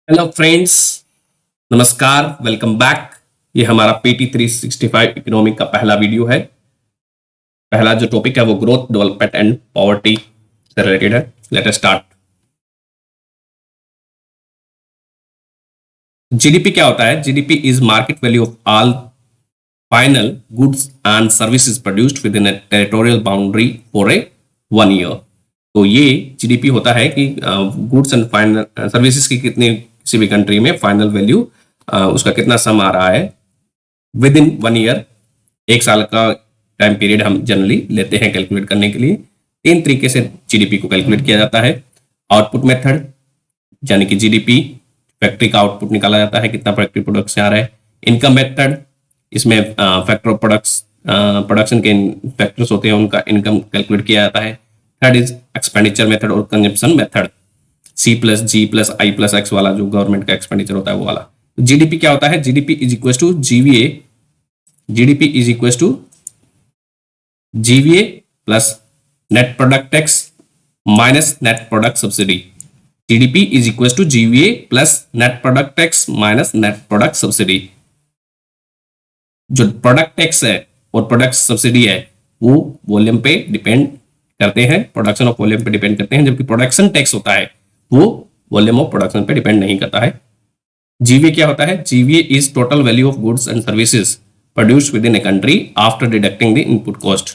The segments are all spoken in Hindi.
हेलो फ्रेंड्स, नमस्कार, वेलकम बैक। ये हमारा पीटी 365 इकोनॉमिक का पहला वीडियो है। पहला जो टॉपिक है वो ग्रोथ, डेवलपमेंट एंड पॉवर्टी से रिलेटेड है। Let us start. जीडीपी क्या होता है? GDP is market value of all final goods and services produced with in A territorial boundary for a 1 year. तो ये जीडीपी होता है कि गुड्स एंड फाइनल सर्विसेज की कितनी किसी भी कंट्री में फाइनल वैल्यू उसका कितना सम आ रहा है विद इन 1 ईयर। एक साल का टाइम पीरियड हम जनरली लेते हैं कैलकुलेट करने के लिए। 3 तरीके से जीडीपी को कैलकुलेट किया जाता है। आउटपुट मेथड, यानी कि जीडीपी फैक्ट्री का आउटपुट निकाला जाता है, कितना फैक्ट्री प्रोडक्ट से आ रहा है। इनकम मेथड, इसमें फैक्टर ऑफ प्रोडक्ट्स, प्रोडक्शन के फैक्टर्स होते हैं, उनका इनकम कैलकुलेट किया जाता है। थर्ड इज एक्सपेंडिचर मेथड और कंजम्पशन मेथड, C+G+I+X वाला जो गवर्नमेंट का एक्सपेंडिचर होता है वो वाला। जीडीपी क्या होता है? GDP is equal to GVA. GDP is equal to GVA plus net product tax minus net product subsidy. GDP is equal to GVA plus net product tax minus net product subsidy. जो प्रोडक्ट टैक्स है और प्रोडक्ट सब्सिडी है वो वॉल्यूम पे डिपेंड करते हैं, प्रोडक्शन ऑफ वॉल्यूम पे डिपेंड करते हैं, जबकि प्रोडक्शन टैक्स होता है वो वॉल्यूम ऑफ प्रोडक्शन पे डिपेंड नहीं करता है। जीवीए क्या होता है? GVA is total value of goods and services produced with in a country after deducting the input cost.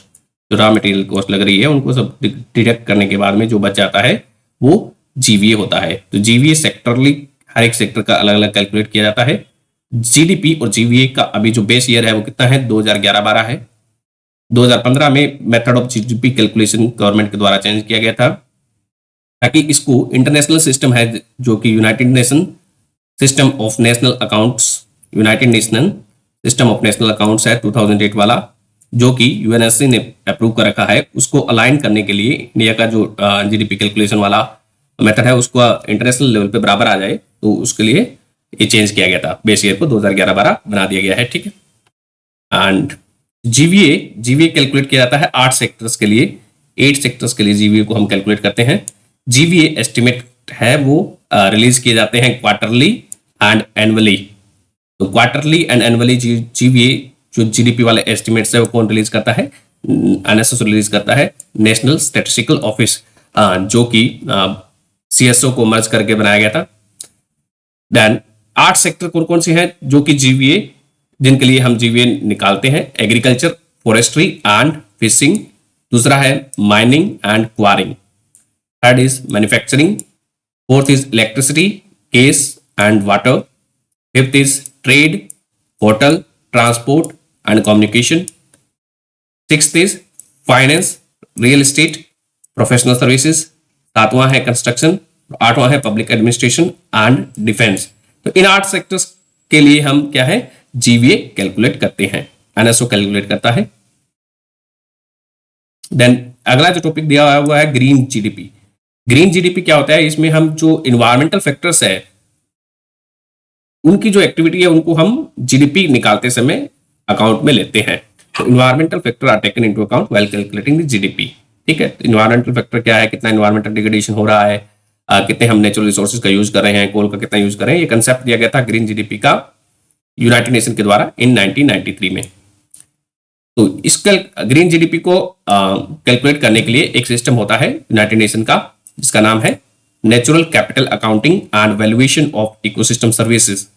जो रॉ मटेरियल कॉस्ट लग रही है उनको सब डिडक्ट करने के बाद में जो बच जाता है वो जीवीए होता है। तो जीवीए सेक्टरली हर एक सेक्टर का अलग अलग कैलकुलेट किया जाता है। जीडीपी और जीवीए का अभी जो बेस ईयर है वो कितना है? 2011-12 है। 2015 में method of GDP calculation government के द्वारा चेंज किया गया था, ताकि इसको इंटरनेशनल सिस्टम है जो कि United nation system of national accounts, United nation system of national accounts है 2008 वाला, जो कि यूएनएससी ने अप्रूव कर रखा है। उसको अलाइन करने के लिए इंडिया का जो जीडीपी कैलकुलेशन वाला मेथड है उसको इंटरनेशनल लेवल पे बराबर आ जाए, तो उसके लिए ये चेंज किया गया था। बेस ईयर को 2011-12 बना दिया गया है, ठीक है। एंड जीवीए कैलकुलेट किया जाता है 8 सेक्टर्स के लिए। 8 सेक्टर्स के लिए जीवीए को हम कैलकुलेट करते हैं। जीवीए एस्टिमेट है वो रिलीज किए जाते हैं क्वार्टरली एंड एनुअली। तो क्वार्टरली एंड एनुअली जीवीए जो जीडीपी वाले एस्टिमेट्स है वो कौन रिलीज करता है? एनएसएस रिलीज करता है, नेशनल स्टैटिस्टिकल ऑफिस, जो कि सीएसओ को मर्ज करके बनाया गया था। देन 8 सेक्टर कौन कौन से हैं जो कि जीवीए, जिनके लिए हम जीवीए निकालते हैं? Agriculture, forestry and fishing. दूसरा है mining and quarrying. Third is manufacturing. Fourth is electricity, gas and water. Fifth is trade, hotel, transport and communication. Sixth is finance, real estate, professional services. सातवां है कंस्ट्रक्शन। आठवां है पब्लिक एडमिनिस्ट्रेशन एंड डिफेंस। तो इन 8 सेक्टर्स के लिए हम क्या है? जीवीए कैलकुलेट करते हैं, एनएसओ कैलकुलेट करता है। देन अगला जो टॉपिक दिया हुआ है ग्रीन जीडीपी। ग्रीन जीडीपी क्या होता है? इसमें हम जो इन्वायरमेंटल फैक्टर्स है उनकी जो एक्टिविटी है उनको हम जीडीपी निकालते समय अकाउंट में लेते हैं। तो environmental factor are taken into account while calculating the GDP, ठीक है। इन्वायरमेंटल फैक्टर क्या है? कितना इन्वायरमेंटल डिग्रेडेशन हो रहा है, कितने हम नेचुरल रिसोर्सेज का यूज कर रहे हैं, कोल का कितना यूज कर रहे हैं। ये कंसेप्ट दिया गया था ग्रीन जीडीपी का यूनाइटेड नेशन के द्वारा इन 1993 में। तो इस ग्रीन जीडीपी को कैलकुलेट करने के लिए एक सिस्टम होता है यूनाइटेड नेशन का, जिसका नाम है natural capital accounting and valuation of ecosystem services.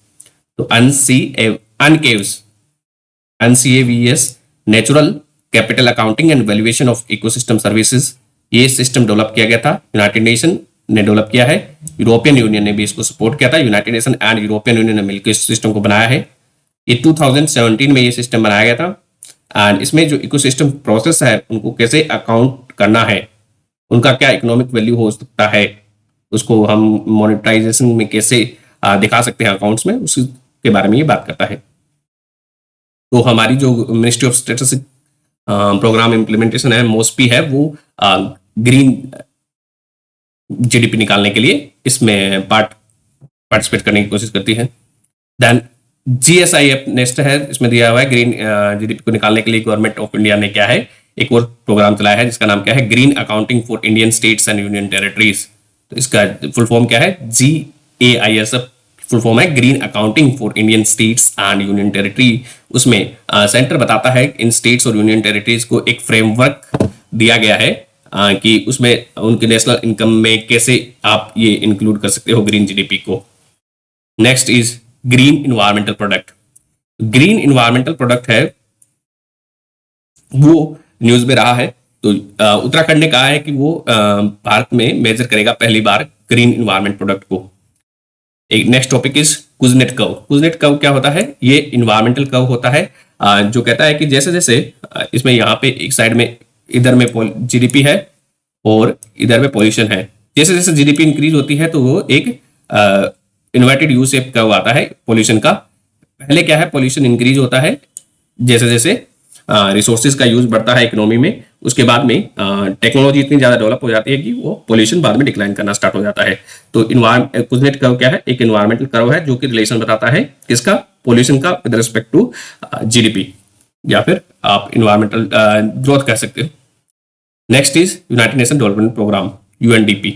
तो NCAVS, natural capital accounting and valuation of ecosystem services. ये सिस्टम डेवलप किया गया था, यूनाइटेड नेशन ने डेवलप किया है। यूरोपियन यूनियन ने भी इसको सपोर्ट किया था। United nation and European union ने मिलकर इस सिस्टम को बनाया है। ये 2017 में ये सिस्टम बनाया गया था। एंड इसमें जो इकोसिस्टम प्रोसेस है उनको कैसे अकाउंट करना है, उनका क्या इकोनॉमिक वैल्यू हो सकता है, उसको हम मोनेटाइजेशन में कैसे दिखा सकते हैं अकाउंट्स में, उसी के बारे में ये बात करता है। तो हमारी जो ministry of statistics programme implementation है, मोस्पी है, वो ग्रीन जीडीपी निकालने के लिए इसमें पार्टिसिपेट करने की कोशिश करती है। देन GSIF नेक्स्ट है, इसमें दिया हुआ है ग्रीन जीडीपी को निकालने के लिए गवर्नमेंट ऑफ इंडिया ने क्या है एक और प्रोग्राम चलाया है जिसका नाम क्या है? Green accounting for Indian states and union territories. तो इसका फुल फॉर्म क्या है? GAISF फुल फॉर्म है green accounting for Indian states and union territory. उसमें सेंटर बताता है इन स्टेट्स और यूनियन टेरिटरीज को एक फ्रेमवर्क दिया गया है कि उसमें उनके नेशनल इनकम में कैसे आप ये इंक्लूड कर सकते हो ग्रीन जीडीपी को। Next is green environmental product. Green environmental product है वो न्यूज में रहा है, तो उत्तराखंड ने कहा है कि वो भारत में मेजर करेगा पहली बार ग्रीन इन्वायरमेंट प्रोडक्ट को। एक next topic is Kuznets curve. Kuznets curve क्या होता है? ये इन्वायरमेंटल कर्व होता है जो कहता है कि जैसे जैसे इसमें यहाँ पे एक साइड में इधर में जीडीपी है और इधर में पॉल्यूशन है, जैसे जैसे जीडीपी इंक्रीज होती है तो वो एक इन्वर्टेड यू शेप कर्व आता है पॉल्यूशन का। पहले क्या है, पॉल्यूशन इंक्रीज होता है जैसे जैसे रिसोर्सेज का यूज बढ़ता है इकोनॉमी में, उसके बाद में टेक्नोलॉजी इतनी ज्यादा डेवलप हो जाती है कि वो पॉल्यूशन बाद में डिक्लाइन करना स्टार्ट हो जाता है। तो कुजनेट कर्व क्या है? एक इन्वायरमेंटल कर्व है जो कि रिलेशन बताता है किसका? पॉल्यूशन का विद रिस्पेक्ट टू जीडीपी, या फिर आप इन्वायरमेंटल ग्रोथ कह सकते हो। Next is United Nation development programme UNDP.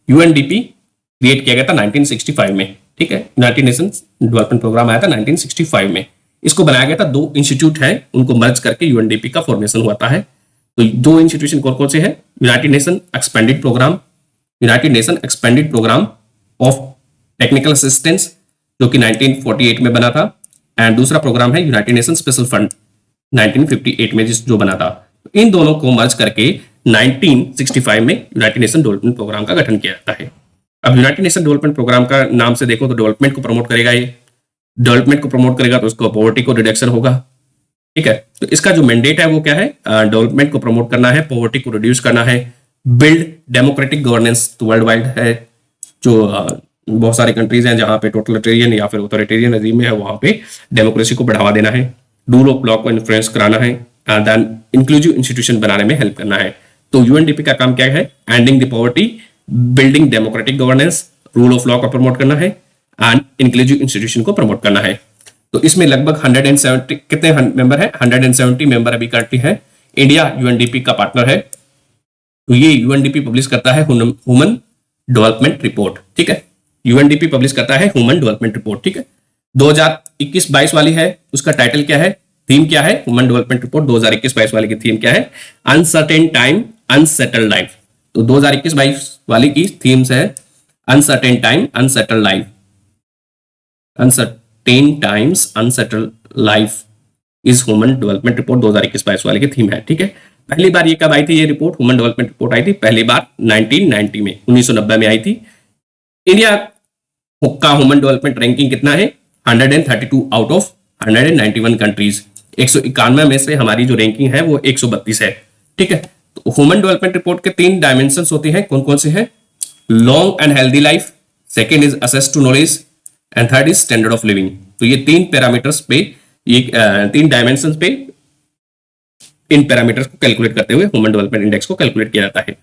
UNDP create किया गया था 1965 में, ठीक है। यूनाइटेड नेशन डेवलपमेंट प्रोग्राम आया था 1965 में। इसको बनाया गया था, दो इंस्टीट्यूट हैं उनको मर्ज करके यूएनडीपी का फॉर्मेशन हुआ है। तो दो इंस्टीट्यूशन कौन कौन से हैं? United Nation expanded programme, United Nation expanded programme of technical assistance जो कि 1948 में बना था, एंड दूसरा प्रोग्राम है यूनाइटेड नेशन स्पेशल फंड 1958 में जो बना था। इन दोनों को मर्ज करके 1965 में यूनाइटेड नेशन डेवलपमेंट प्रोग्राम का गठन किया जाता है। अब यूनाइटेड नेशन डेवलपमेंट प्रोग्राम का नाम से देखो तो डेवलपमेंट को प्रमोट करेगा, ये डेवलपमेंट को प्रमोट करेगा तो उसको पॉवर्टी को रिडक्शन होगा, ठीक है। तो इसका जो मैंडेट है वो क्या है? डेवलपमेंट को प्रमोट करना है, पॉवर्टी को रिड्यूस करना है, build democratic governance world wide है। जो बहुत सारी कंट्रीज हैं जहां पे टोटलिटेरियन या फिर ऑथोरिटेरियन रेजिम है, वहां पे डेमोक्रेसी को बढ़ावा देना है, रूल ऑफ लॉ को इन्फ्लुएंस कराना है, देन इंक्लूसिव इंस्टीट्यूशन बनाने में हेल्प करना है। तो यूएनडीपी का काम क्या है? Ending the poverty, building democratic governance, rule of law को प्रमोट करना है एंड इंक्लूसिव इंस्टीट्यूशन को प्रमोट करना है। तो इसमें लगभग 170 कितने मेंबर है? 170 मेंबर अभी करंटली है। इंडिया यूएनडीपी का पार्टनर है। तो ये यूएनडीपी पब्लिश करता है ह्यूमन डेवलपमेंट रिपोर्ट, ठीक है। यूएनडीपी पब्लिश करता है ह्यूमन डेवलपमेंट रिपोर्ट, ठीक है। 2021-22 वाली है, उसका टाइटल क्या है, थीम क्या है? ह्यूमन डेवलपमेंट रिपोर्ट 2021-22 वाली की थीम क्या है? Uncertain time unsettled life. तो 2021-22 वाली की थीम्स है uncertain time unsettled life, uncertain times unsettled life is human development report 2021-22 वाले की थीम है, ठीक है। पहली बार ये कब आई थी? ये रिपोर्ट ह्यूमन डेवलपमेंट रिपोर्ट आई थी पहली बार 1990 में, 1990 में आई थी। इंडिया का ह्यूमन डेवलपमेंट रैंकिंग कितना है? 132 आउट ऑफ 191 कंट्रीज। 191 में से हमारी जो रैंकिंग है वो 132 है, ठीक है। तो ह्यूमन डेवलपमेंट रिपोर्ट के 3 डायमेंशन होते हैं, कौन कौन से हैं? Long and healthy life, second is access to knowledge and third is standard of living. तो ये 3 पैरामीटर्स पे, ये 3 डायमेंशन पे इन पैरामीटर्स को कैलकुलेट करते हुए ह्यूमन डेवलपमेंट इंडेक्स को कैलकुलेट किया जाता है।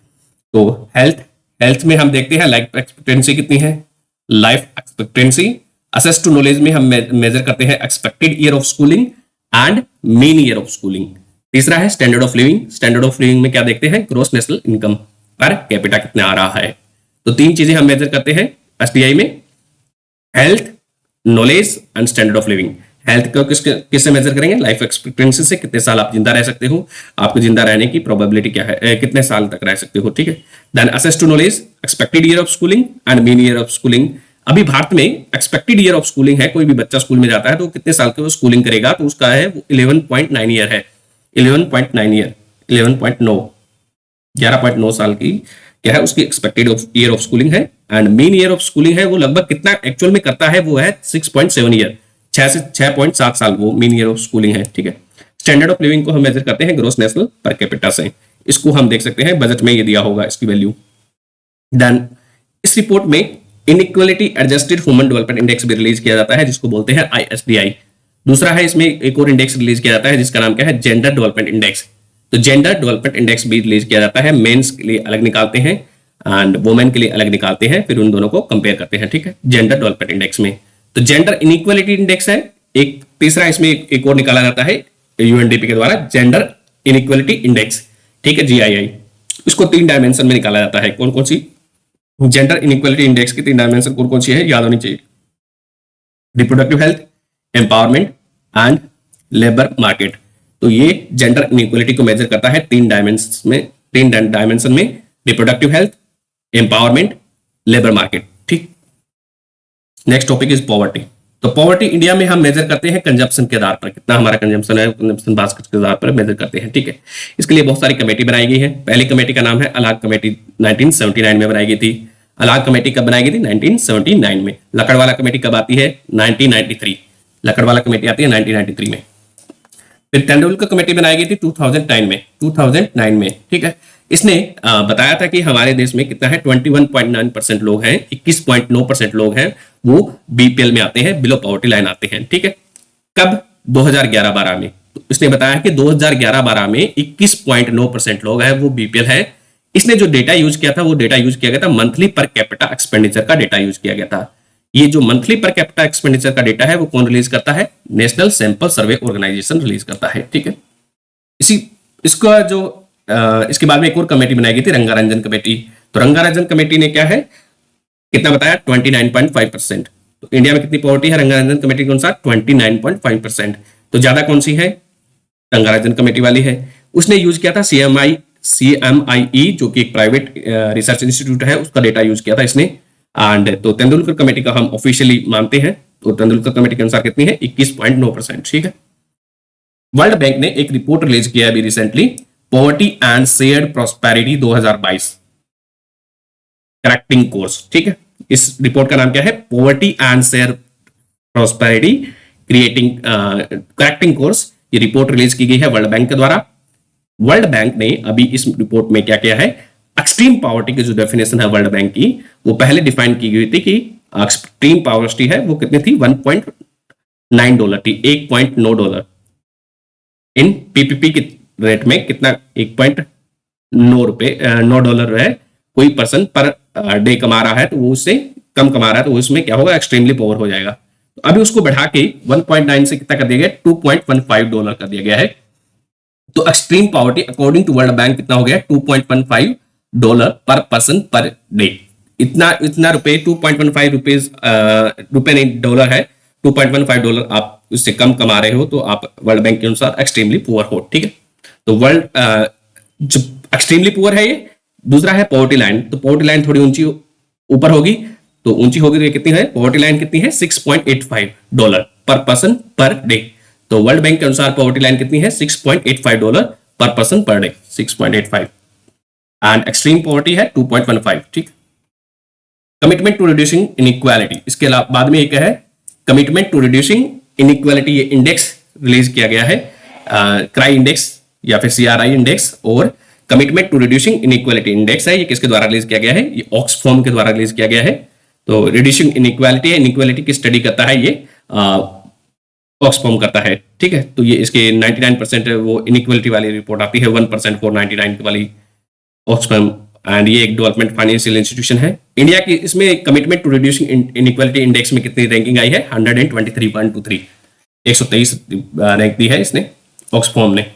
तो हेल्थ में हम देखते हैं लाइफ एक्सपेक्टेंसी कितनी है, life expectancy. Access to knowledge में हम मेजर करते हैं expected year of schooling and mean year of schooling. तीसरा है standard of living. Standard of living में क्या देखते हैं? Gross national income per capita कितना आ रहा है। तो 3 चीजें हम मेजर करते हैं एसटीआई में, health, knowledge and standard of living. Health को किससे मेजर करेंगे? लाइफ एक्सपेक्टेंसी से, कितने साल आप जिंदा रह सकते हो, आपको जिंदा रहने की प्रोबेबिलिटी क्या है, कितने साल तक रह सकते हो, ठीक है। Then access to knowledge, expected year of schooling and mean year of schooling. अभी भारत में एक्सपेक्टेड ईयर ऑफ स्कूलिंग है, कोई भी बच्चा स्कूल में जाता है तो कितने साल के वो स्कूलिंग करेगा, तो उसका है 11.9 ईयर है, 11.9 ईयर, 11.9 साल की क्या है उसकी एक्सपेक्टेड ईयर ऑफ स्कूलिंग है। And mean year of schooling है वो लगभग कितना एक्चुअल में करता है, वो है 6.7 ईयर, 6 से 6.7 साल वो मीन ईयर ऑफ स्कूलिंग है, ठीक है। स्टैंडर्ड ऑफ लिविंग को हम मेजर करते हैं ग्रॉस नेशनल पर कैपिटा से। इसको हम देख सकते हैं बजट में ये दिया होगा इसकी वैल्यू। देन इस रिपोर्ट में inequality adjusted human development index भी रिलीज किया जाता है जिसको बोलते हैं ISDI। दूसरा है इसमें एक और इंडेक्स रिलीज किया जाता है जिसका नाम क्या है? Gender development index. तो जेंडर डेवलपमेंट इंडेक्स भी रिलीज किया जाता है, मेंस के लिए अलग निकालते हैं एंड वुमेन के लिए अलग निकालते हैं, फिर उन दोनों को कंपेयर करते हैं, ठीक है, जेंडर डेवलपमेंट इंडेक्स में। तो जेंडर इनइक्वालिटी इंडेक्स है एक। तीसरा इसमें एक और निकाला जाता है यूएनडीपी के द्वारा, जेंडर इनइक्वालिटी इंडेक्स, ठीक है, GII। इसको 3 डायमेंशन में निकाला जाता है। कौन कौन सी? जेंडर इनइक्वालिटी इंडेक्स की 3 डायमेंशन कौन कौन सी है, याद होनी चाहिए। Reproductive health, empowerment and labour market. तो ये जेंडर इनइक्वालिटी को मेजर करता है तीन डायमेंशन में, reproductive health, empowerment, labour market. ठीक, नेक्स्ट टॉपिक इज पॉवर्टी। तो पॉवर्टी इंडिया में हम मेजर करते हैं कंजप्शन के आधार पर, कितना हमारा कंजप्शन है, कंजप्शन बास्केट के आधार पर मेजर करते हैं। ठीक है, इसके लिए बहुत सारी कमेटी बनाई गई है। पहली कमेटी का नाम है अलाग कमेटी, 1979 में बनाई गई थी। अलाग कमेटी कब बनाई गई थी? 1979 में। लकड़वाला कमेटी कब आती है? 1993। लकड़वाला कमेटी आती है 1993 में। फिर तेंदुलकर कमेटी बनाई गई थी 2009 में। ठीक है, इसने बताया था कि हमारे देश में कितना है, 21.9% लोग हैं, 21.9% लोग हैं वो बीपीएल में आते हैं, बिलो पॉवर्टी लाइन आते हैं। ठीक है, कब? 2011-12 में। तो इसने बताया कि 2011-12 में 21.9% लोग हैं वो बीपीएल है। इसने जो डेटा यूज किया था वो डेटा यूज किया गया था मंथली पर कैपिटा एक्सपेंडिचर का डेटा यूज किया गया था। ये जो मंथली पर कैपिटा एक्सपेंडिचर का डेटा है वो कौन रिलीज करता है? National sample survey organisation release करता है। ठीक है, इसका जो इसके बाद में एक और कमेटी बनाई गई थी, रंगारंजन कमेटी। तो रंगारंजन कमेटी ने क्या है, कितना बताया? 29.5%। तो इंडिया में कितनी पॉवर्टी है रंगारंजन कमेटी के अनुसार? 29.5%। तो ज्यादा कौन सी है? रंगारंजन कमेटी वाली है। उसने यूज किया था CMIE जो कि एक प्राइवेट रिसर्च इंस्टीट्यूट है, उसका डेटा यूज किया था इसने। एंड तो तेंदुलकर कमेटी का हम ऑफिशियली मानते हैं। तो तेंदुलकर कमेटी के अनुसार कितनी है? 21.9%। ठीक है, वर्ल्ड बैंक ने एक रिपोर्ट रिलीज किया अभी recently, poverty and shared prosperity 2022 correcting course. ठीक है, इस रिपोर्ट का नाम क्या है? Poverty and share prosperity correcting course. ये रिपोर्ट रिलीज की गई है वर्ल्ड बैंक के द्वारा। वर्ल्ड बैंक ने अभी इस रिपोर्ट में क्या किया है, एक्सट्रीम पॉवर्टी की जो डेफिनेशन है वर्ल्ड बैंक की, वो पहले डिफाइन की गई थी कि एक्सट्रीम पॉवर्टी है वो कितनी थी? $1.9 थी, $1.9। इन पीपीपी के रेट में कितना? $1.9 है। कोई पर्सन पर डे कमा रहा है तो वो उससे कम कमा रहा है तो उसमें क्या होगा? एक्सट्रीमली पुअर हो जाएगा। तो अभी उसको बढ़ा के 1.9 से कितना कर दिया गया? $2.15 कर दिया गया है। तो extreme poverty according to World Bank कितना हो गया? $2.15 पर पर्सन पर डे। इतना रुपए, 2.15 रुपए नहीं, डॉलर है। $2.15 आप उससे कम कमा रहे हो तो आप वर्ल्ड बैंक के अनुसार एक्सट्रीमली पुअर हो। ठीक है, तो वर्ल्ड जो एक्सट्रीमली पुअर है ये। दूसरा है पॉवर्टी लाइन। तो पॉवर्टी लाइन थोड़ी ऊंची ऊपर होगी, तो ऊंची होगी तो कितनी है? पॉवर्टी लाइन कितनी है? $6.85 पर पर्सन पर डे। तो वर्ल्ड बैंक के अनुसार पॉवर्टी लाइन कितनी है? $6.85 पर person per day, 6.85। And extreme poverty है 2.15। ठीक, कमिटमेंट टू रिड्यूसिंग इनइक्वालिटी। इसके बाद में एक है कमिटमेंट टू रिड्यूसिंग इनइक्वालिटी। ये इंडेक्स रिलीज किया गया है, क्राई इंडेक्स या फिर CRI इंडेक्स, और commitment to reducing inequality index है। ये किसके द्वारा रिलीज किया गया है? ये ऑक्सफॉर्म के द्वारा रिलीज किया गया है। तो रिड्यूसिंग इनइक्वालिटी है, इनइक्वालिटी की स्टडी करता है ये ऑक्सफॉर्म करता है। ठीक है, तो ये इसके 99% वो इनइक्वालिटी वाली रिपोर्ट आती है, 1% को 99 वाली ऑक्सफॉर्म। एंड ये एक डेवलपमेंट फाइनेंशियल इंस्टीट्यूशन है। इंडिया की इसमें commitment to reducing inequality index में कितनी रैंकिंग आई है? 123.23, 123 रैंक दी है इसने ऑक्सफॉर्म ने।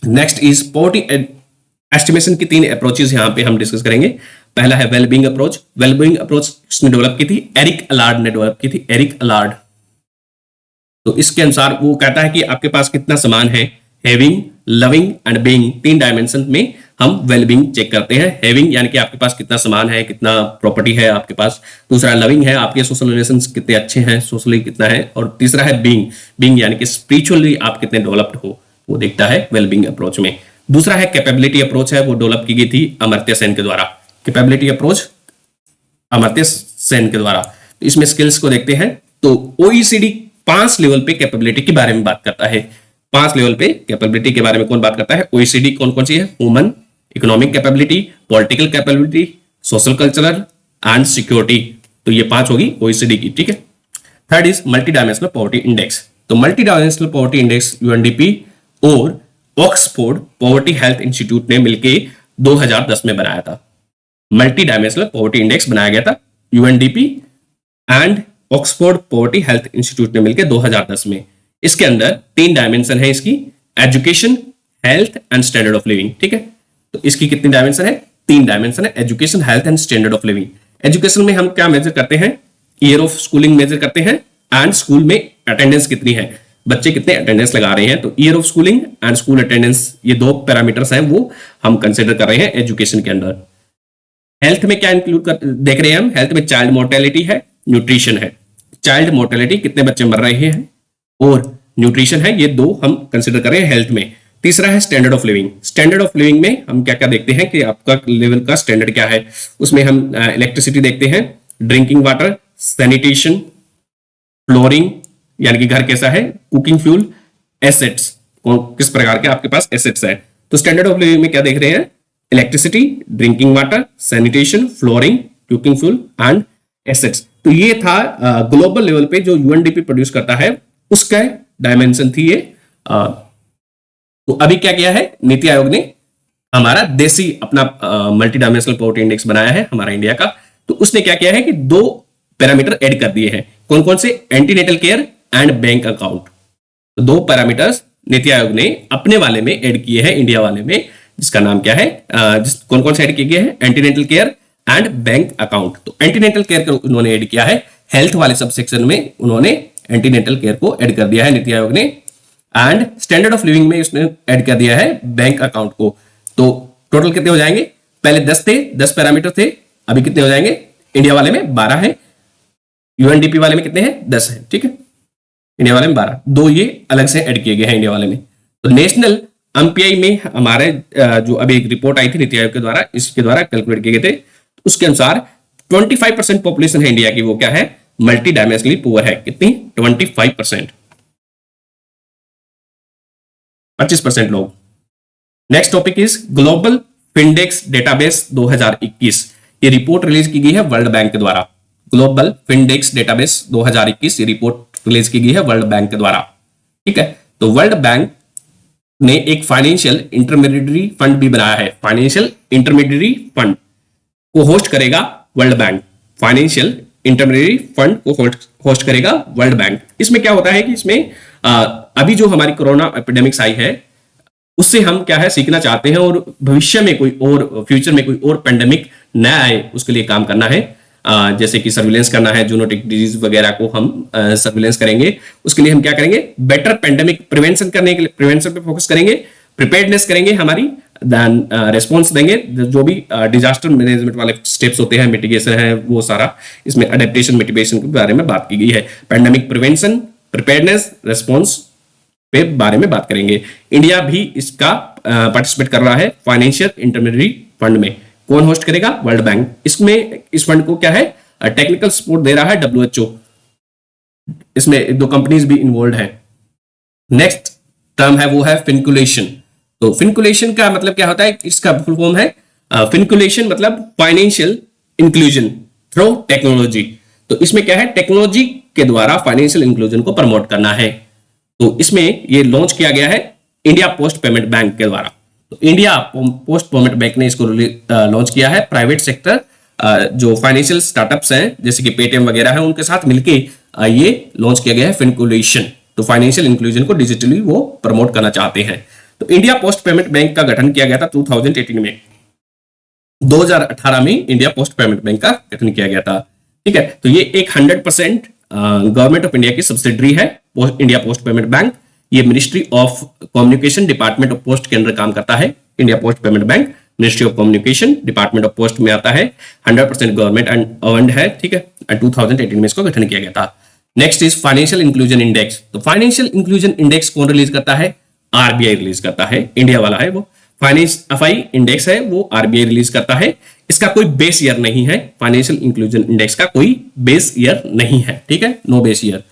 नेक्स्ट इज पॉवर्टी एस्टिमेशन की 3 अप्रोचेस यहां पे हम डिस्कस करेंगे। पहला है वेलबींग अप्रोच। वेलबींग अप्रोच किसने डेवलप की थी? एरिक अलार्ड ने डेवलप की थी, एरिक अलार्ड। तो इसके अनुसार वो कहता है कि आपके पास कितना सामान है, having, loving and being, 3 dimension में हम वेलबींग चेक करते हैं। हैविंग यानी कि आपके पास कितना सामान है, कितना प्रॉपर्टी है आपके पास। दूसरा लविंग है, आपके सोशल रिलेशंस कितने अच्छे हैं, सोशली कितना है। और तीसरा है बीइंग, बीइंग यानी कि स्पिरिचुअली आप कितने डेवलप्ड हो, वो देखता है वेलबींग अप्रोच में। दूसरा है कैपेबिलिटी अप्रोच है, वो डेवलप की गई थी अमर्त्य सेन के द्वारा। कैपेबिलिटी अप्रोच अमर्त्य सेन के द्वारा। तो इसमें स्किल्स को देखते हैं। तो OECD 5 लेवल पे कैपेबिलिटी के बारे में बात करता है। 5 लेवल पे कैपेबिलिटी के बारे में कौन बात करता है? OECD कौन कौन सी है? Human, economic capability, political capability, social cultural and security. तो ये 5 होगी OECD की। ठीक है, third is multi dimensional poverty index. तो multi dimensional poverty index UNDP और ऑक्सफोर्ड पॉवर्टी हेल्थ इंस्टीट्यूट ने मिलकर 2010 में बनाया था। मल्टी डायमेंशनल पॉवर्टी इंडेक्स बनाया गया था UNDP and Oxford poverty health institute ने मिलकर 2010 में। इसके अंदर 3 डायमेंशन है इसकी, education, health and standard of living. ठीक है, तो इसकी कितनी डायमेंशन है? 3 डायमेंशन है, education, health and standard of living. Education में हम क्या मेजर करते हैं ईयर ऑफ स्कूलिंग मेजर करते हैं एंड स्कूल में अटेंडेंस कितनी है, बच्चे कितने अटेंडेंस लगा रहे हैं। तो year of schooling and school attendance ये दो पैरामीटर्स हैं वो हम कंसिडर कर रहे हैं एजुकेशन के अंदर। हेल्थ में क्या इंक्लूड कर देख रहे हैं हम, हेल्थ में चाइल्ड मोर्टेलिटी है, न्यूट्रिशन है। चाइल्ड मोर्टेलिटी कितने बच्चे मर रहे हैं और न्यूट्रिशन है, ये दो हम कंसिडर कर रहे हैं हेल्थ में। तीसरा है standard of living. Standard of living में हम क्या क्या देखते हैं कि आपका लेवल का स्टैंडर्ड क्या है, उसमें हम इलेक्ट्रिसिटी देखते हैं, ड्रिंकिंग वाटर, सैनिटेशन, फ्लोरिंग यानी कि घर कैसा है, कुकिंग फ्यूल, एसेट्स किस प्रकार के आपके पास एसेट्स है। तो स्टैंडर्ड ऑफ लिविंग में क्या देख रहे हैं, electricity, drinking water, sanitation, flooring, cooking fuel and assets. तो ये था ग्लोबल लेवल पे जो यूएनडीपी प्रोड्यूस करता है उसका डायमेंशन थी ये। तो अभी क्या किया है नीति आयोग ने, हमारा देसी अपना मल्टी डायमेंशनल पॉवर्टी इंडेक्स बनाया है हमारा इंडिया का। तो उसने क्या किया है कि दो पैरामीटर ऐड कर दिए हैं, कौन कौन से, antenatal care and bank account. तो दो पैरामीटर्स नीति आयोग ने अपने वाले में ऐड किए हैं इंडिया वाले में, जिसका नाम क्या है, कौन कौन से ऐड किए गए हैं, antenatal care and bank account. तो एंटीनेटल केयर को उन्होंने ऐड किया है, हेल्थ वाले सबसेक्शन में उन्होंने एंटीनेटल केयर को ऐड कर दिया है नीति आयोग ने। एंड स्टैंडर्ड ऑफ लिविंग में उसने ऐड कर दिया है बैंक अकाउंट को। तो टोटल कितने हो जाएंगे, पहले 10 थे, 10 पैरामीटर थे, अभी कितने हो जाएंगे, इंडिया वाले में 12 है, यूएनडीपी वाले में कितने हैं, 10 है, ठीक है, इंडिया वाले में 12, दो ये अलग से ऐड किए गए हैं इंडिया वाले में। तो नेशनल एमपीआई में हमारे जो अभी एक रिपोर्ट आई थी नीति आयोग के द्वारा, इसके द्वारा कैलकुलेट किए गए थे, उसके अनुसार 25% पॉपुलेशन है इंडिया की, वो क्या है, मल्टी डायमेंशनली पुअर है। कितनी, 25%, 25% लोग। Next topic is global Findex database 2021। ये रिपोर्ट रिलीज की गई है वर्ल्ड बैंक के द्वारा। ग्लोबल फिंडेक्स डेटाबेस 2021 ये रिपोर्ट रिलीज की गई है वर्ल्ड बैंक के द्वारा, ठीक है। तो वर्ल्ड बैंक ने एक फाइनेंशियल इंटरमीडिएटरी फंड भी बनाया है, फाइनेंशियल इंटरमीडिएटरी फंड को होस्ट करेगा world bank, financial intermediary fund को होस्ट करेगा वर्ल्ड बैंक। इसमें क्या होता है कि इसमें अभी जो हमारी कोरोना एपिडेमिक्स आई है उससे हम क्या है सीखना चाहते हैं और भविष्य में कोई और, फ्यूचर में कोई और पेंडेमिक न आए उसके लिए काम करना है। जैसे कि सर्विलेंस करना है, जूनोटिक डिजीज वगैरह को हम सर्विलेंस करेंगे, उसके लिए हम क्या करेंगे, बेटर पेंडेमिक प्रिवेंशन करने के लिए प्रिवेंशन पे फोकस करेंगे, प्रिपेयर्डनेस करेंगे हमारी, देन रिस्पॉन्स देंगे, जो भी डिजास्टर मैनेजमेंट वाले स्टेप्स होते हैं, मिटिगेशन है, वो सारा इसमें अडेप्टेशन मिटिगेशन के बारे में बात की गई है। पेंडेमिक प्रिवेंशन, प्रिपेयर्डनेस, रिस्पॉन्स पे बारे में बात करेंगे। इंडिया भी इसका पार्टिसिपेट कर रहा है फाइनेंशियल इंटरमीडिएटरी फंड में। कौन होस्ट करेगा, वर्ल्ड बैंक। इसमें इस फंड को क्या है, टेक्निकल सपोर्ट दे रहा है डब्ल्यूएचओ, इसमें दो कंपनीज भी इन्वॉल्व है। नेक्स्ट टर्म है वो है फिनकुलेशन। तो फिनकुलेशन का मतलब क्या होता है, इसका फुल फॉर्म है फिनकुलेशन मतलब फाइनेंशियल इंक्लूजन थ्रू टेक्नोलॉजी। तो इसमें क्या है, टेक्नोलॉजी के द्वारा फाइनेंशियल इंक्लूजन को प्रमोट करना है। तो इसमें ये लॉन्च किया गया है इंडिया पोस्ट पेमेंट बैंक के द्वारा। तो इंडिया पोस्ट पेमेंट बैंक ने इसको लॉन्च किया है। प्राइवेट सेक्टर जो फाइनेंशियल स्टार्टअप्स हैं जैसे कि पेटीएम वगैरह है उनके साथ मिलके ये लॉन्च किया गया है फिनकुलेशन। तो फाइनेंशियल इंक्लूजन को डिजिटली वो प्रमोट करना चाहते हैं। तो इंडिया पोस्ट पेमेंट बैंक का गठन किया गया था 2018 में, 2018 में इंडिया पोस्ट पेमेंट बैंक का गठन किया गया था, ठीक है। तो ये एक 100% गवर्नमेंट ऑफ इंडिया की सब्सिडरी है इंडिया पोस्ट पेमेंट बैंक। ये ministry of communication department of post के अंदर काम करता है। India post payment bank ministry of communication department of post में आता है, 100% गवर्नमेंट एंड है, ठीक है। 2018 में इसको गठन किया गया था। Next is financial inclusion index. तो फाइनेंशियल इंक्लूजन इंडेक्स कौन रिलीज करता है, आरबीआई रिलीज करता है, इंडिया वाला है वो। फाइनेंस एफआई इंडेक्स है वो आरबीआई रिलीज करता है। इसका कोई बेस ईयर नहीं है, फाइनेंशियल इंक्लूजन इंडेक्स का कोई बेस ईयर नहीं है, ठीक है, नो बेस ईयर।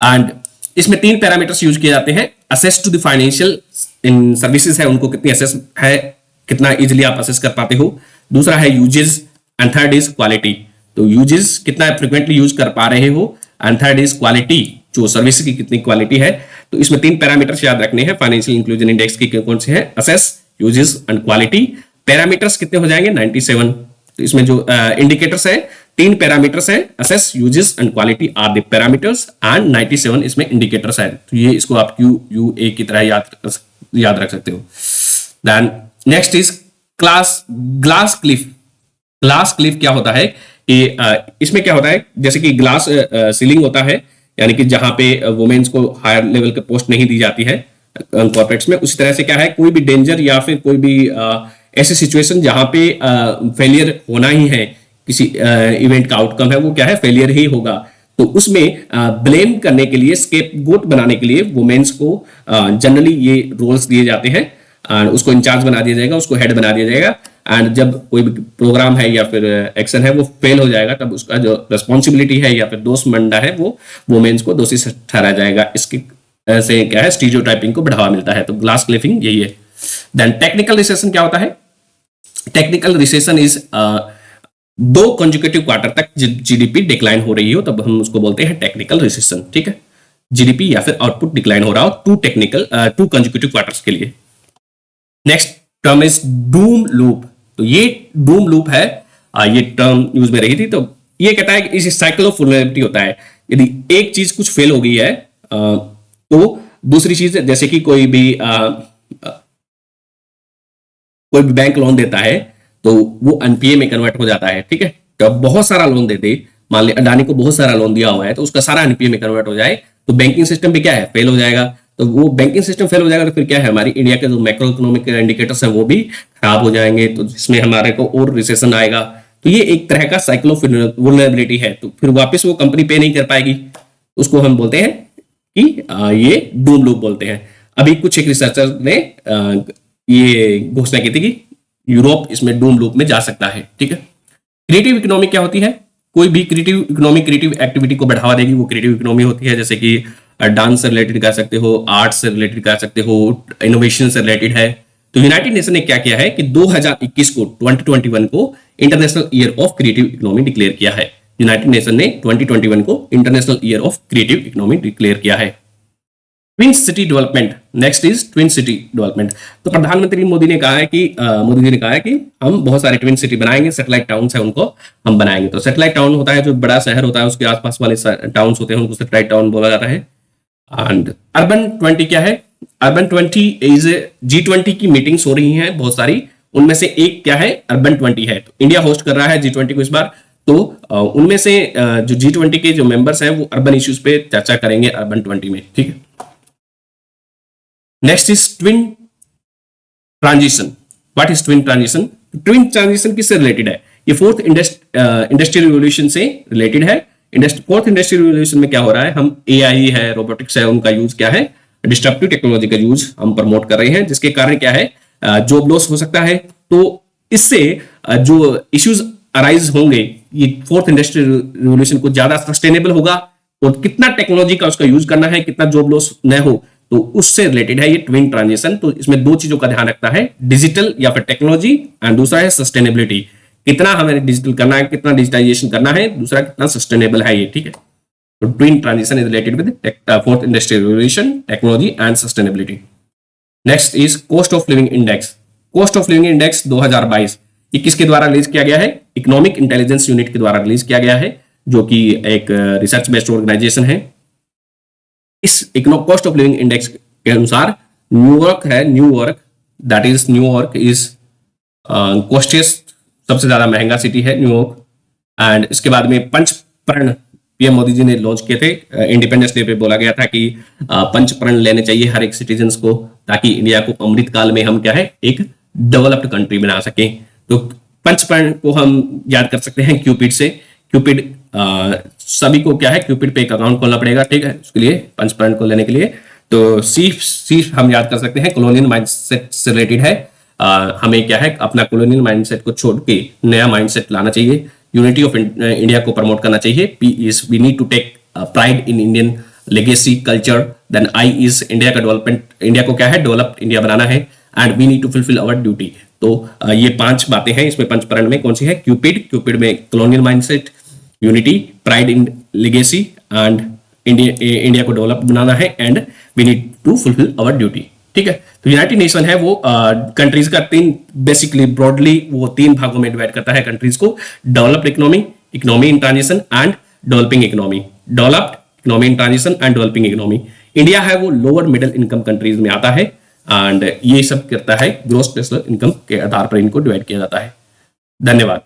एंड इसमें 3 पैरामीटर्स यूज किए जाते हैं। Access to the financial in services है, उनको कितनी असेस है, कितना इजीली आप असेस कर पाते हो। दूसरा है uses and third is quality. तो यूजेस कितना फ्रिक्वेंटली यूज कर पा रहे हो एंड थर्ड इज क्वालिटी, जो सर्विस की कितनी क्वालिटी है। तो इसमें 3 पैरामीटर्स याद रखने हैं फाइनेंशियल इंक्लूजन इंडेक्स के, कौन से हैं, assess, usages and quality. Parameters कितने हो जाएंगे, 97। तो इसमें जो इंडिकेटर्स है 3 पैरामीटर्स है, access, usages and quality are the parameters and 97 इसमें इंडिकेटर्स है। तो ये इसको आप QUA की तरह याद रख सकते हो। Then next is glass cliff. Glass cliff क्या होता है कि इसमें क्या होता है, जैसे कि ग्लास सीलिंग होता है, यानी कि जहां पे वुमेन्स को हायर लेवल के पोस्ट नहीं दी जाती है कॉर्पोरेट्स में, उसी तरह से क्या है, कोई भी डेंजर या फिर कोई भी ऐसी सिचुएशन जहां पे फेलियर होना ही है, किसी इवेंट का आउटकम है वो क्या है, फेलियर ही होगा, तो उसमें ब्लेम करने के लिए, स्केपगोट बनाने के लिए वुमेन्स को जनरली ये रोल्स दिए जाते हैं, उसको इंचार्ज बना दिया जाएगा, उसको हेड बना दिया जाएगा, एंड जब कोई भी प्रोग्राम है या फिर एक्शन है वो फेल हो जाएगा, तब उसका जो रिस्पॉन्सिबिलिटी है या फिर दोषमंडा है वो वुमेन्स को दोषी ठहराया जाएगा। इसके से क्या है, स्टीरियोटाइपिंग को बढ़ावा मिलता है। तो ग्लास क्लिफिंग यही है। देन टेक्निकल रिसेशन क्या होता है? Technical recession is 2 consecutive quarter तक जीडीपी डिक्लाइन हो रही हो तब हम उसको बोलते हैं टेक्निकल रिसेशन। ठीक है, जीडीपी या फिर आउटपुट डिक्लाइन हो रहा हो 2 कंसेक्यूटिव क्वार्टर्स के लिए। Next term is Doom loop. तो ये डूम लूप है, ये टर्म यूज में रही थी। तो ये कहता है कि इस साइकिल ऑफ वल्नरेबिलिटी होता है, यदि एक चीज कुछ फेल हो गई है तो दूसरी चीज, जैसे कि कोई भी बैंक लोन देता है तो वो एनपीए में कन्वर्ट हो जाता है। ठीक है, तो अब बहुत सारा लोन दे दे, मान लिया अडानी को बहुत सारा लोन दिया हुआ है, तो उसका सारा एनपीए में कन्वर्ट हो जाए तो बैंकिंग सिस्टम भी क्या है, फेल हो जाएगा। तो वो बैंकिंग सिस्टम फेल हो जाएगा तो फिर क्या है, हमारी इंडिया के जो मैक्रो इकोनॉमिक इंडिकेटर्स हैं वो भी खराब हो जाएंगे, तो जिसमें हमारे को और रिसेशन आएगा। तो ये एक तरह का साइकिल ऑफ वल्नरेबिलिटी है। तो फिर वापस वो कंपनी पे नहीं कर पाएगी, उसको हम बोलते हैं कि ये डूम लूप बोलते हैं। अभी कुछ एक रिसर्चर ने ये घोषणा की थी कि यूरोप इसमें डूम लूप में जा सकता है। ठीक है, क्रिएटिव इकोनॉमी क्या होती है? कोई भी क्रिएटिव इकोनॉमी क्रिएटिव एक्टिविटी को बढ़ावा देगी, वो क्रिएटिव इकोनॉमी होती है। जैसे कि डांस से रिलेटेड कर सकते हो, आर्ट से रिलेटेड कर सकते हो, इनोवेशन से रिलेटेड है। तो यूनाइटेड नेशन ने क्या किया है कि 2021 को 2021 को international year of creative economy declare किया है। यूनाइटेड नेशन ने 2021 को international year of creative economy declare किया है। Twin city development, next is twin city development. तो प्रधानमंत्री मोदी ने कहा है कि मोदी जी ने कहा है कि हम बहुत सारे ट्विन सिटी बनाएंगे, सैटेलाइट टाउन्स है उनको हम बनाएंगे। तो सैटेलाइट टाउन होता है जो बड़ा शहर होता है उसके आसपास वाले टाउन्स होते हैं उनको सैटेलाइट टाउन बोला जाता है। एंड अर्बन 20 क्या है? अर्बन 20 इज G20 की मीटिंग्स हो रही हैं बहुत सारी, उनमें से एक क्या है, अर्बन 20 है। तो इंडिया होस्ट कर रहा है G20 को इस बार। तो उनमें से जो G20 के जो मेंबर्स हैं वो अर्बन इश्यूज पे चर्चा करेंगे अर्बन 20 में। ठीक है, next is twin transition. What is twin transition? Twin transition किससे रिलेटेड है? ये फोर्थ इंडस्ट्रियल रिवॉल्यूशन से रिलेटेड है। फोर्थ इंडस्ट्रियल रिवॉल्यूशन में क्या हो रहा है, हम एआई है, रोबोटिक्स है, उनका यूज क्या है, डिस्ट्रप्टिव टेक्नोलॉजी का यूज हम प्रमोट कर रहे हैं, जिसके कारण क्या है, जॉब लॉस हो सकता है। तो इससे जो इश्यूज अराइज होंगे, ये फोर्थ इंडस्ट्रियल रिवॉल्यूशन को ज्यादा सस्टेनेबल होगा और कितना टेक्नोलॉजी का उसका यूज करना है, कितना जॉब लॉस न हो, तो उससे रिलेटेड है ये ट्विन ट्रांजिशन। तो इसमें 2 चीजों का ध्यान रखता है, डिजिटल या फिर टेक्नोलॉजी, एंड दूसरा है सस्टेनेबिलिटी, कितना हमें डिजिटल करना है, कितना डिजिटाइजेशन करना है, दूसरा कितना सस्टेनेबल है ये। ठीक है, तो twin transition is related with fourth industrial revolution, technology and sustainability. Next is cost of living index. Cost of living index 2022 ये किसके द्वारा रिलीज किया गया है? इकोनॉमिक इंटेलिजेंस यूनिट के द्वारा रिलीज किया गया है, जो कि एक रिसर्च बेस्ड ऑर्गेनाइजेशन है। इस कॉस्ट ऑफ लिविंग इंडेक्स के अनुसार न्यूयॉर्क है, New York that is New York is costest, सबसे ज्यादा महंगा सिटी है न्यूयॉर्क। एंड इसके बाद में पंचप्रण पीएम मोदी जी ने लॉन्च किए थे। इंडिपेंडेंस डे पे बोला गया था कि पंचप्रण लेने चाहिए हर एक सिटीजन्स को, ताकि इंडिया को अमृत काल में हम क्या है, एक डेवलप्ड कंट्री बना सकें। तो पंचप्रण को हम याद कर सकते हैं क्यूपिड से। क्यूपिड सभी को क्या है, क्यूपिड पे एक अकाउंट खोलना पड़ेगा। ठीक है, उसके लिए पंचप्रण को लेने के लिए तो सी हम याद कर सकते हैं, कॉलोनियल माइंडसेट से रिलेटेड है। हमें क्या है, अपना कॉलोनियल माइंडसेट को छोड़ के नया माइंडसेट लाना चाहिए, यूनिटी ऑफ इंडिया को प्रमोट करना चाहिए। P is we need to take pride in Indian legacy culture. Then I is India का डेवलपमेंट, इंडिया को क्या है, डेवलप्ड इंडिया बनाना है। And we need to fulfil our duty. तो ये 5 बातें हैं इसमें। पंचप्रण में कौन सी है? क्यूपिड में colonial mindset, unity, pride in legacy and India को डेवलप बनाना है, and we need to fulfil our duty. ठीक है, तो यूनाइटेड नेशन है वो कंट्रीज का 3 बेसिकली ब्रॉडली वो 3 भागों में डिवाइड करता है कंट्रीज को, developed economy, economy in transition and developing economy. Developed economy in transition and developing economy. India है वो लोअर मिडिल इनकम कंट्रीज में आता है, एंड ये सब करता है ग्रॉस नेशनल इनकम के आधार पर इनको डिवाइड किया जाता है। धन्यवाद।